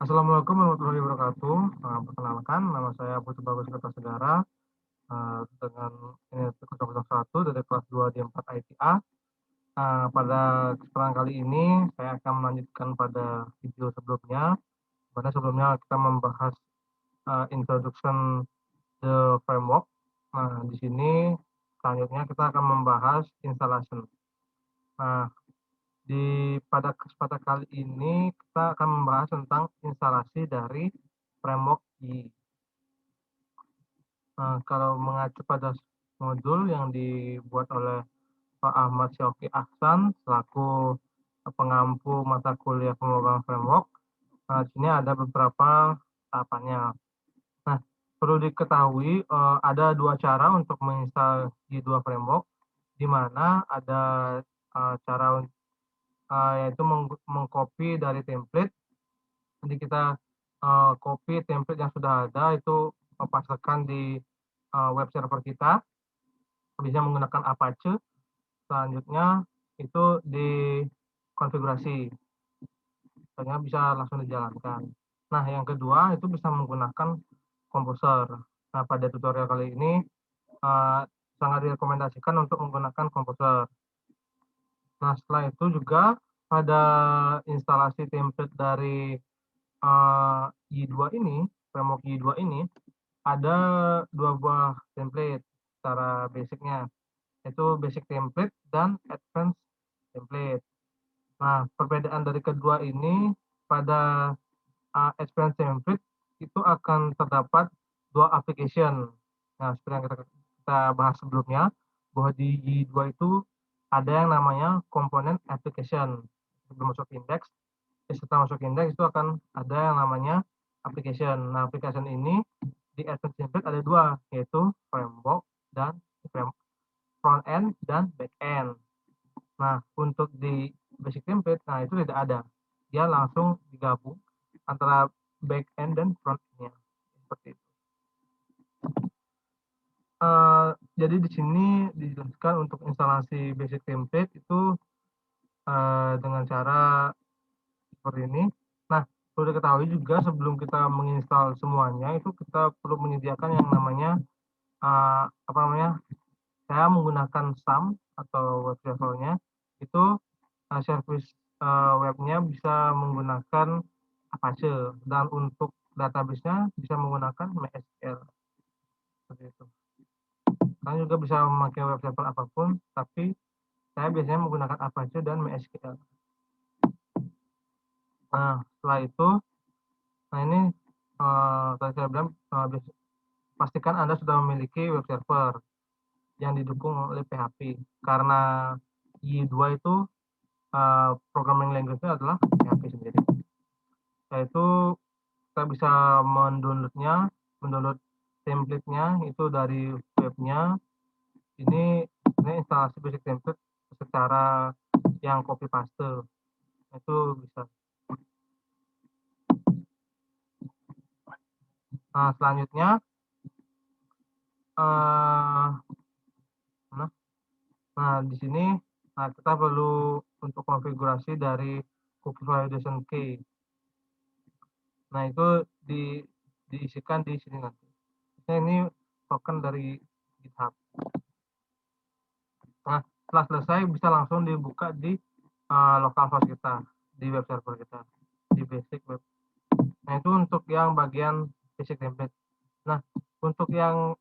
Assalamualaikum warahmatullahi wabarakatuh. Perkenalkan, nama saya Putu Bagus Kertasegara, dengan NIP 001 dari kelas 2 di 4 ITA. Pada kesempatan kali ini, saya akan melanjutkan pada video sebelumnya, pada sebelumnya kita membahas introduction the framework. Nah, di sini selanjutnya kita akan membahas installation. Nah, pada kesempatan kali ini kita akan membahas tentang instalasi dari framework I. Kalau mengacu pada modul yang dibuat oleh Pak Ahmad Syauqi Ahsan selaku pengampu mata kuliah pengembangan framework, di sini ada beberapa tahapannya. Nah, perlu diketahui ada dua cara untuk menginstal G2 framework, di mana ada cara yaitu mengcopy dari template. Jadi kita copy template yang sudah ada itu pastekan di web server kita, bisa menggunakan Apache. Selanjutnya itu di konfigurasi, misalnya bisa langsung dijalankan. Nah, yang kedua itu bisa menggunakan Composer. Nah, pada tutorial kali ini sangat direkomendasikan untuk menggunakan Composer. Nah, setelah itu juga pada instalasi template dari Y2 ini, framework Y2 ini, ada dua buah template secara basicnya, yaitu basic template dan advanced template. Nah, perbedaan dari kedua ini, pada advanced template itu akan terdapat dua application. Nah, seperti yang kita bahas sebelumnya, bahwa di Y2 itu ada yang namanya komponen application. Sebelum masuk index, setelah masuk index itu akan ada yang namanya application. Nah, application ini di advanced template ada dua, yaitu framework dan front end dan back end. Nah, untuk di basic template, nah itu tidak ada. Dia langsung digabung antara back end dan front end-nya. Seperti itu. Jadi di sini dijelaskan untuk instalasi basic template itu dengan cara seperti ini. Nah, perlu diketahui juga sebelum kita menginstal semuanya itu kita perlu menyediakan yang namanya apa namanya? Saya menggunakan SAM atau web servernya itu service webnya bisa menggunakan Apache, dan untuk database-nya bisa menggunakan MySQL seperti itu. Kalian juga bisa memakai web server apapun, tapi saya biasanya menggunakan Apache dan MySQL. Nah, setelah itu, nah ini tadi saya bilang pastikan Anda sudah memiliki web server yang didukung oleh PHP, karena Y2 itu programming language-nya adalah PHP sendiri. Yaitu kita bisa mendownload template-nya itu dari webnya. Ini instalasi basic template secara yang copy paste itu bisa. Nah, selanjutnya nah di sini kita perlu untuk konfigurasi dari cookie validation key. Nah, itu diisikan di sini nanti. Ini token dari GitHub. Nah, setelah selesai bisa langsung dibuka di localhost kita, di web server kita, di basic web. Nah, itu untuk yang bagian basic template. Nah, untuk yang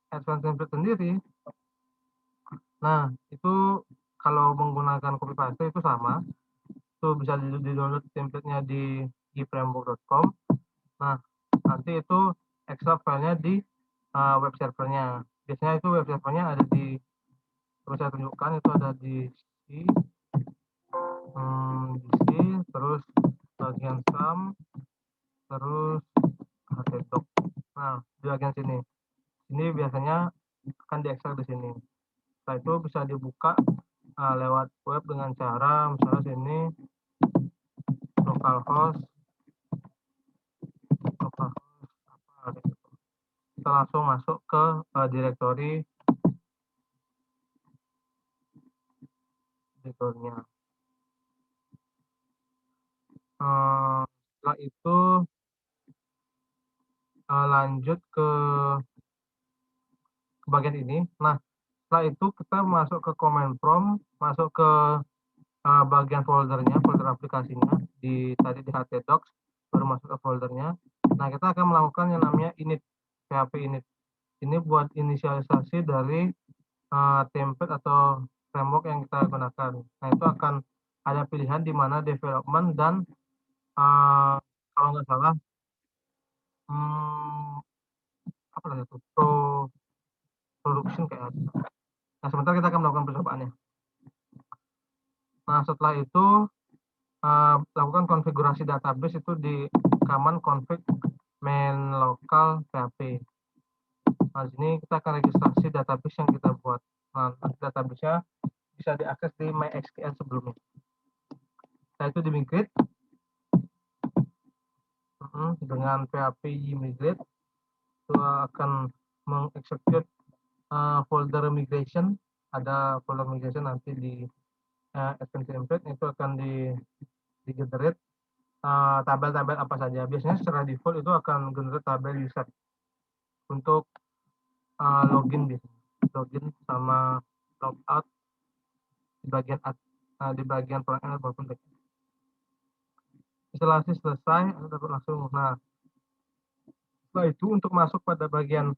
advanced template sendiri, nah itu kalau menggunakan copy paste itu sama, itu bisa di-download template-nya di gframework.com. Nah, nanti itu ekstrak filenya di web servernya. Biasanya itu web servernya ada di, terus saya tunjukkan itu ada di C, terus bagian SAM, terus htdoc. Nah, di bagian sini, ini biasanya akan diekstrak di sini. Setelah itu bisa dibuka lewat web dengan cara misalnya sini localhost apa gitu. Kita langsung masuk ke direktorinya. Setelah itu lanjut ke bagian ini. Nah, setelah itu kita masuk ke command prompt, masuk ke bagian foldernya, folder aplikasinya tadi di htdocs, baru masuk ke foldernya. Nah, kita akan melakukan yang namanya init, php init. Ini buat inisialisasi dari template atau framework yang kita gunakan. Nah, itu akan ada pilihan di mana development dan kalau nggak salah hmm, apa namanya itu production kayak gitu. Nah, sebentar kita akan melakukan percobaannya. Nah, setelah itu lakukan konfigurasi database itu di command config main local php. Nah, di sini kita akan registrasi database yang kita buat. Nah, database-nya bisa diakses di MySQL sebelumnya. Setelah itu di migrate dengan php migrate itu akan mengexecute folder migration. Ada folder migration nanti di advanced template itu akan di generate tabel-tabel apa saja. Biasanya secara default itu akan generate tabel user untuk login sama logout di bagian front end maupun back end. Instalasi selesai, dapat langsung. Nah, setelah itu untuk masuk pada bagian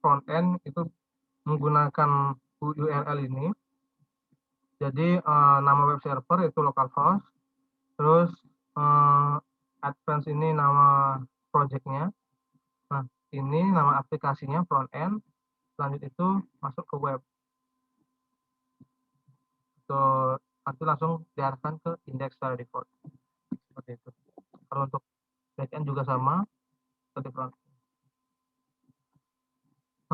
front end itu menggunakan URL ini. Jadi nama web server itu localhost, terus advance ini nama projectnya. Nah, ini nama aplikasinya front end. Lanjut itu masuk ke web. Nanti langsung diarahkan ke index secara default. Seperti itu. Kalau untuk backend juga sama seperti front.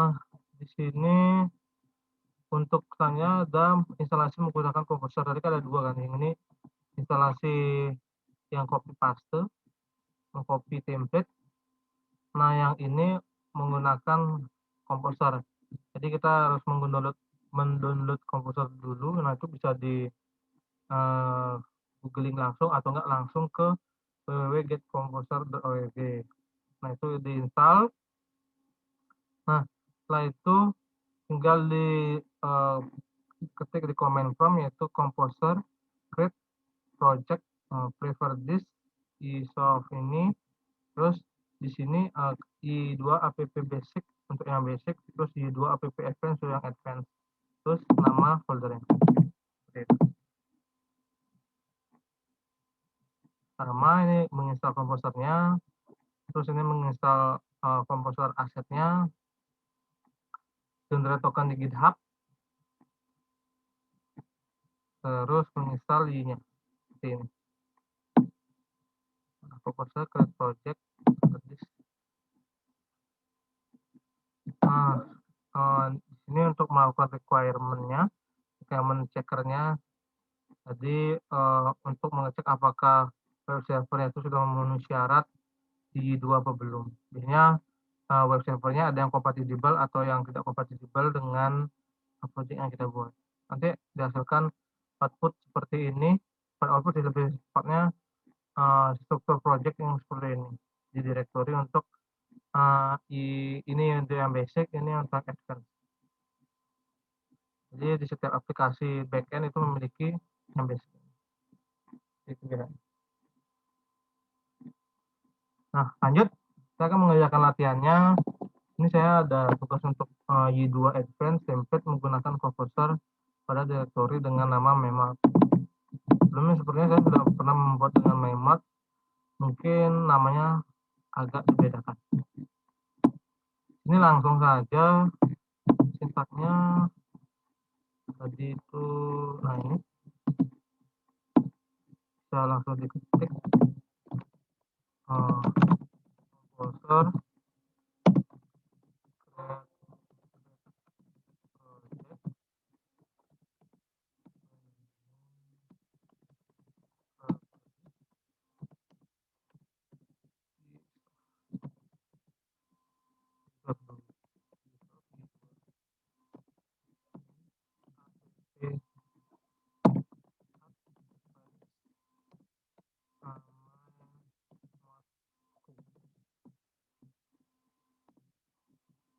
Nah, di sini untuk selanjutnya ada instalasi menggunakan komposer. Tadi kan ada dua kan. Yang ini instalasi yang copy paste, mengcopy template. Nah, yang ini menggunakan komposer. Jadi kita harus mendownload komposer dulu. Nah, itu bisa di googling langsung atau enggak langsung ke www.getcomposer.org. Nah, itu diinstal. Nah, setelah itu tinggal ketik di command prompt yaitu composer create project prefer this isof ini, terus di sini i2 app basic untuk yang basic, terus i2 app advance untuk yang advance, terus nama foldernya. Sama ini menginstal komposernya, terus ini menginstal komposer asetnya, generate token di GitHub, terus menginstal i-nya seperti ini. Komposer create project. Nah, di sini untuk melakukan requirement checkernya. Jadi untuk mengecek apakah web servernya itu sudah memenuhi syarat di dua apa belum. Biasanya web servernya ada yang kompatibel atau yang tidak kompatibel dengan project yang kita buat. Nanti dihasilkan output seperti ini. Pada output lebih tepatnya struktur project yang seperti ini di directory untuk ini untuk yang basic, ini untuk advance. Jadi di setiap aplikasi backend itu memiliki yang basic. Itu kira. Nah, lanjut kita akan mengerjakan latihannya. Ini saya ada tugas untuk Y2 Advanced template menggunakan komposer pada directory dengan nama memad. Sebelumnya sepertinya saya sudah pernah membuat dengan memad, mungkin namanya agak dibedakan. Ini langsung saja sintaknya tadi itu, nah ini bisa langsung diketik komposer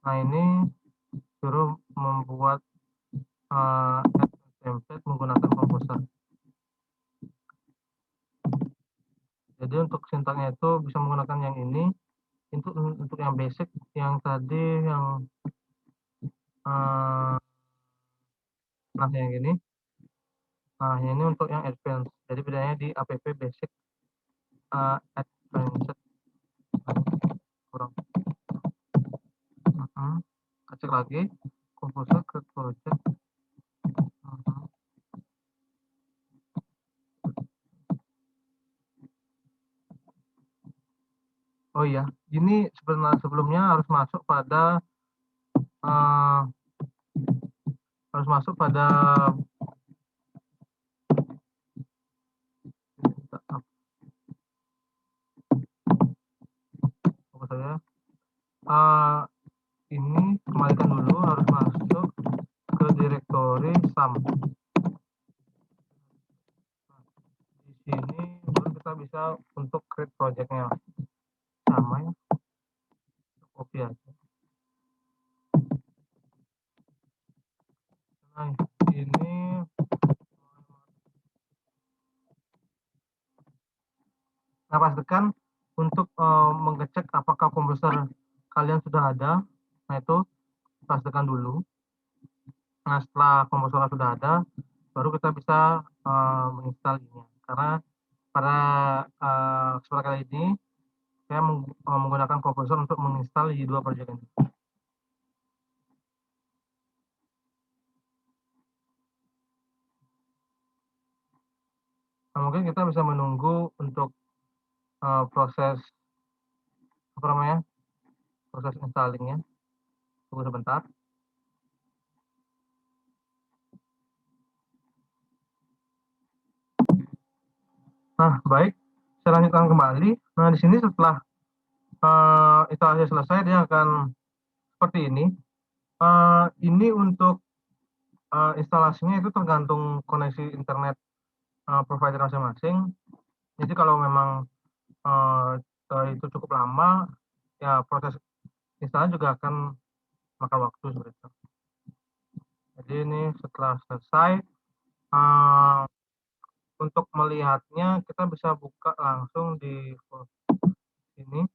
Nah, ini suruh membuat template menggunakan Composer. Jadi untuk sintaknya itu bisa menggunakan yang ini. Untuk yang basic, yang tadi yang nah yang ini. Nah, ini untuk yang advance. Jadi bedanya di app basic, advanced kurang. Cek lagi, Composer ke project. Oh iya, ini sebenarnya sebelumnya harus masuk pada apa saya ini kembalikan dulu, harus masuk ke direktori sum. Di sini baru kita bisa untuk create projectnya, sama ya, copy aja. Nah, ini pastikan untuk mengecek apakah komputer kalian sudah ada. Nah, itu pastikan dulu. Nah, setelah komposer sudah ada, baru kita bisa menginstal ini. Karena pada kesempatan kali ini saya menggunakan komposer untuk menginstal Y2 project ini. Nah, mungkin kita bisa menunggu untuk proses apa namanya, proses installingnya. Tunggu sebentar. Nah, baik, saya lanjutkan kembali. Nah, di sini setelah instalasi selesai, dia akan seperti ini. Ini untuk instalasinya itu tergantung koneksi internet provider masing-masing. Jadi kalau memang itu cukup lama, ya proses instalnya juga akan makan waktu seperti itu. Jadi ini setelah selesai, untuk melihatnya kita bisa buka langsung di sini.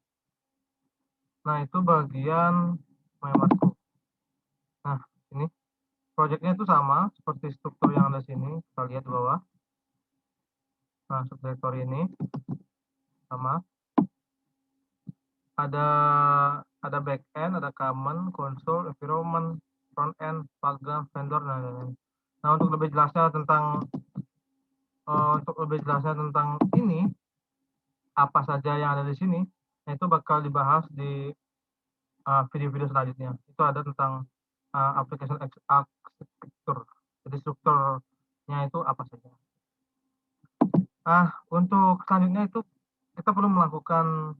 Nah, itu bagian MyMarco. Nah, ini projectnya itu sama seperti struktur yang ada sini. Kita lihat di bawah. Nah, subdirectory ini sama. Ada backend, ada common, console, environment, front end, program, vendor, dan lain-lain. Nah, untuk lebih jelasnya tentang ini, apa saja yang ada di sini, nah itu bakal dibahas di video-video selanjutnya. Itu ada tentang application architecture. Jadi strukturnya itu apa saja. Nah, untuk selanjutnya itu kita perlu melakukan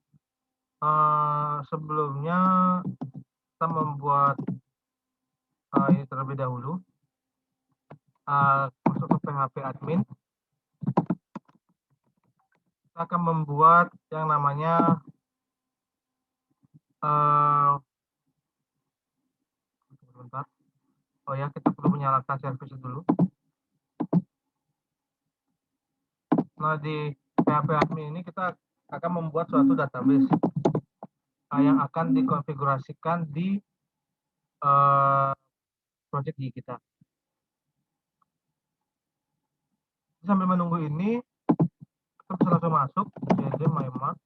sebelumnya kita membuat ini terlebih dahulu. Masuk ke PHP admin. Kita akan membuat yang namanya sebentar. Oh ya, kita perlu menyalakan service dulu. Nah, di PHP admin ini kita akan membuat suatu database yang akan dikonfigurasikan di project di kita. Sambil menunggu ini, kita bisa langsung masuk cd mymark.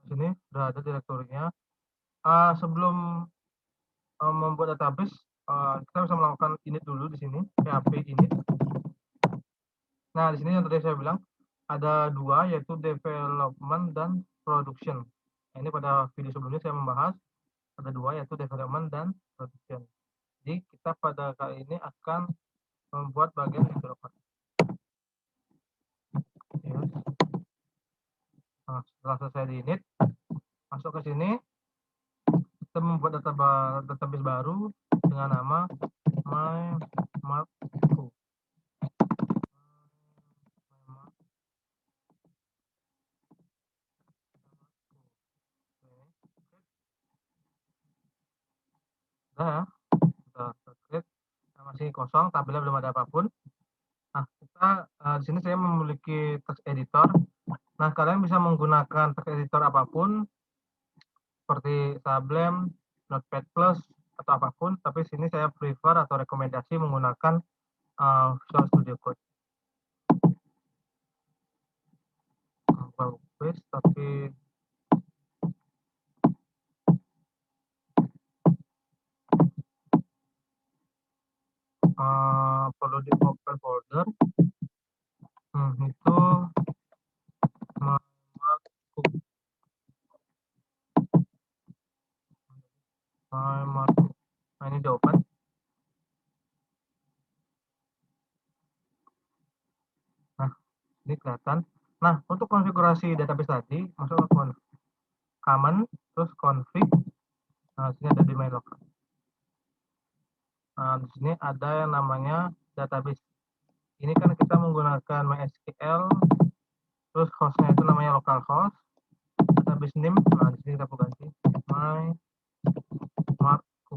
Sini sudah ada direktorinya. Sebelum membuat database, kita bisa melakukan init dulu di sini, php init. Nah, di sini yang tadi saya bilang ada dua, yaitu development dan production. Nah, ini pada video sebelumnya saya membahas ada dua, yaitu development dan production. Jadi kita pada kali ini akan membuat bagian development. Yes. Nah, setelah selesai di init, masuk ke sini, kita membuat database baru dengan nama mymarco. Sudah ya, sudah terklik, masih kosong, tabelnya belum ada apapun. Nah, kita di sini saya memiliki text editor. Nah, kalian bisa menggunakan text editor apapun seperti Sublime, Notepad Plus, atau apapun, tapi sini saya prefer atau rekomendasi menggunakan Visual Studio Code. Bagus, tapi perlu di open folder. Itu nah, ini di open. Nah, ini kelihatan. Nah, untuk konfigurasi database tadi, masuk ke common, terus config. Nah, sini ada domain local. Nah, di sini ada yang namanya database. Ini kan kita menggunakan MySQL, terus hostnya itu namanya localhost, database name. Nah, di sini kita ganti mymarku.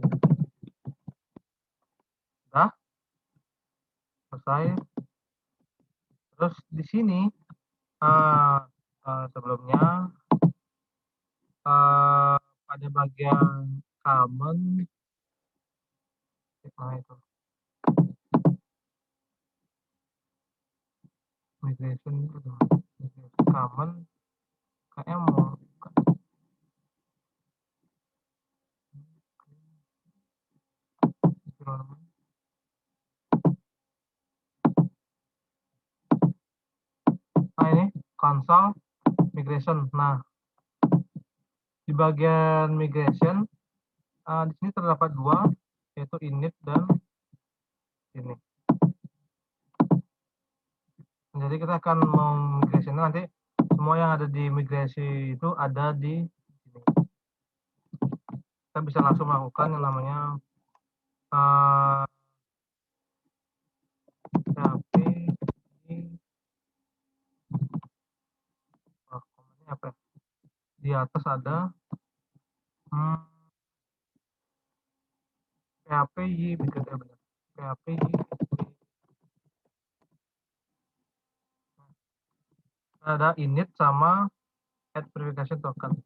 Sudah selesai. Terus di sini sebelumnya pada bagian common, nah itu migration common, kayaknya mau nah ini console migration. Nah, di bagian migration di sini terdapat dua, yaitu init dan ini. Jadi kita akan memigrasi nanti semua yang ada di migrasi itu ada di sini. Kita bisa langsung melakukan yang namanya PHP apa ya? Di atas ada PHP y begitu benar. PHP y ada init sama add verification token.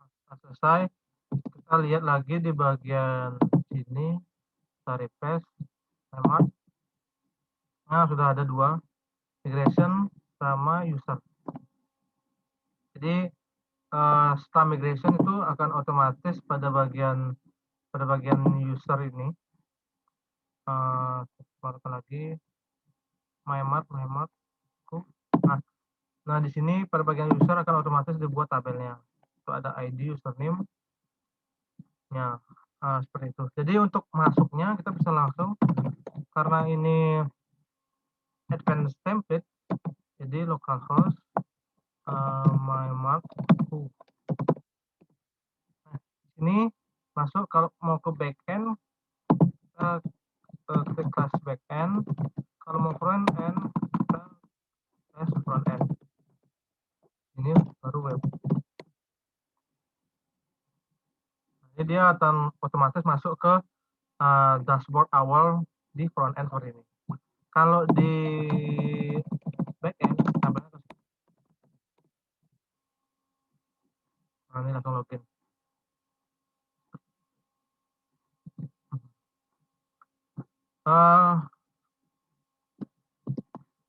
Nah, selesai, kita lihat lagi di bagian sini, kita refresh, hemat. Nah, sudah ada dua, migration sama user. Jadi setelah migration itu akan otomatis pada bagian user ini. Keluarkan lagi mymark. Nah, di sini pada bagian user akan otomatis dibuat tabelnya. Itu ada ID, username, nya seperti itu. Jadi untuk masuknya kita bisa langsung, karena ini advanced template, jadi localhost mymark. Nah, ini masuk, kalau mau ke backend kita klik class backend, kalau mau front end kita front end. Ini baru web. Jadi dia akan otomatis masuk ke dashboard awal di front end seperti ini. Kalau di back end, nah, ini langsung login.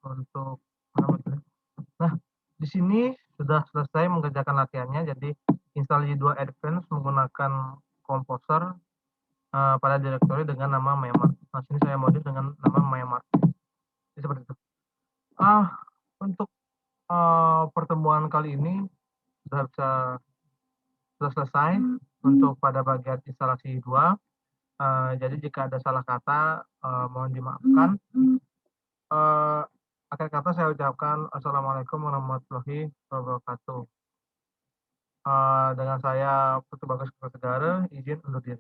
Untuk nah, di sini sudah selesai mengerjakan latihannya. Jadi install Y2 Advanced menggunakan Composer pada direktori dengan nama mymark. Nah, sini saya modif dengan nama mymark. Jadi seperti itu. Untuk pertemuan kali ini sudah selesai untuk pada bagian instalasi 2. Jadi jika ada salah kata mohon dimaafkan. Akhir kata saya ucapkan Assalamualaikum warahmatullahi wabarakatuh. Dengan saya Putu Bagus Kertajegara, izin undur diri.